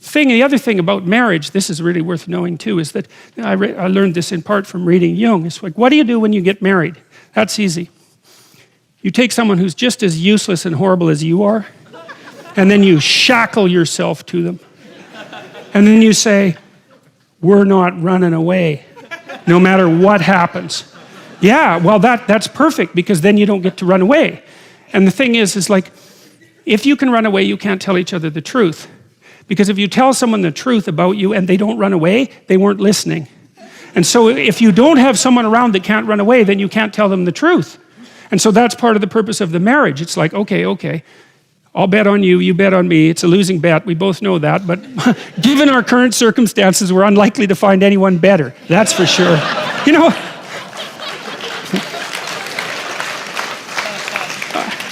The other thing about marriage, this is really worth knowing too, is that I learned this in part from reading Jung. It's like, what do you do when you get married? That's easy. You take someone who's just as useless and horrible as you are, and then you shackle yourself to them. And then you say, we're not running away, no matter what happens. Yeah, well, that's perfect, because then you don't get to run away. And the thing is like, if you can run away, you can't tell each other the truth. Because if you tell someone the truth about you and they don't run away, they weren't listening. And so if you don't have someone around that can't run away, then you can't tell them the truth. And so that's part of the purpose of the marriage. It's like, okay, I'll bet on you, you bet on me. It's a losing bet, we both know that, but given our current circumstances, we're unlikely to find anyone better. That's for sure. You know,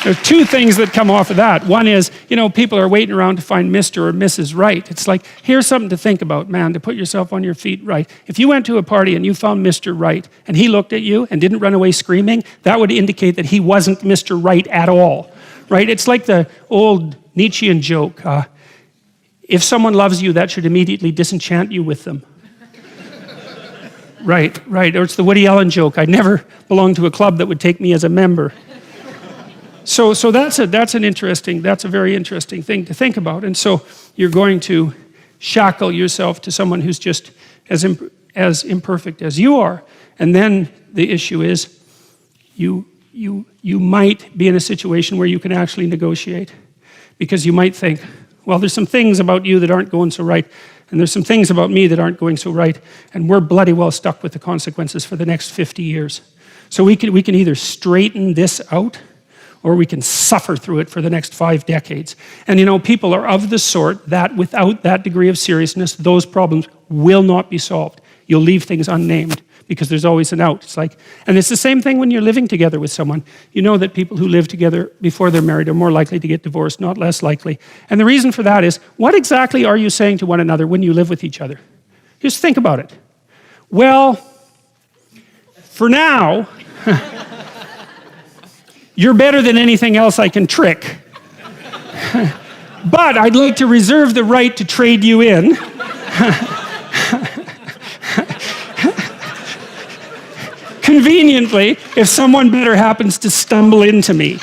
there's two things that come off of that. One is, you know, people are waiting around to find Mr. or Mrs. Right. It's like, here's something to think about, man, to put yourself on your feet right. If you went to a party and you found Mr. Right, and he looked at you and didn't run away screaming, that would indicate that he wasn't Mr. Right at all, right? It's like the old Nietzschean joke, if someone loves you, that should immediately disenchant you with them. Right, or it's the Woody Allen joke, I'd never belong to a club that would take me as a member. So that's a very interesting thing to think about. And so you're going to shackle yourself to someone who's just as imperfect as you are. And then the issue is you might be in a situation where you can actually negotiate, because you might think, well, there's some things about you that aren't going so right, and there's some things about me that aren't going so right, and we're bloody well stuck with the consequences for the next 50 years. So we can either straighten this out, or we can suffer through it for the next 5 decades. And you know, people are of the sort that without that degree of seriousness, those problems will not be solved. You'll leave things unnamed, because there's always an out. It's like, and it's the same thing when you're living together with someone. You know that people who live together before they're married are more likely to get divorced, not less likely. And the reason for that is, what exactly are you saying to one another when you live with each other? Just think about it. Well, for now, you're better than anything else I can trick. But I'd like to reserve the right to trade you in. Conveniently, if someone better happens to stumble into me.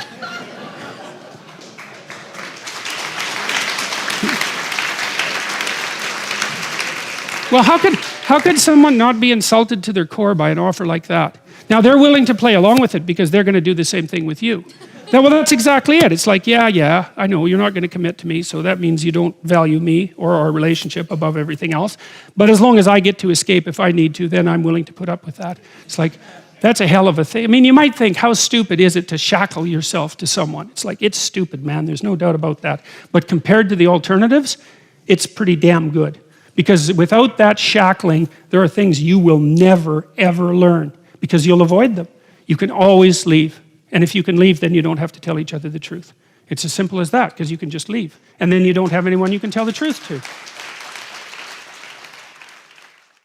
Well, how could someone not be insulted to their core by an offer like that? Now, they're willing to play along with it because they're going to do the same thing with you. Now, well, that's exactly it. It's like, yeah, I know you're not going to commit to me, so that means you don't value me or our relationship above everything else. But as long as I get to escape if I need to, then I'm willing to put up with that. It's like, that's a hell of a thing. I mean, you might think, how stupid is it to shackle yourself to someone? It's like, it's stupid, man. There's no doubt about that. But compared to the alternatives, it's pretty damn good. Because without that shackling, there are things you will never, ever learn, because you'll avoid them. You can always leave. And if you can leave, then you don't have to tell each other the truth. It's as simple as that, because you can just leave. And then you don't have anyone you can tell the truth to.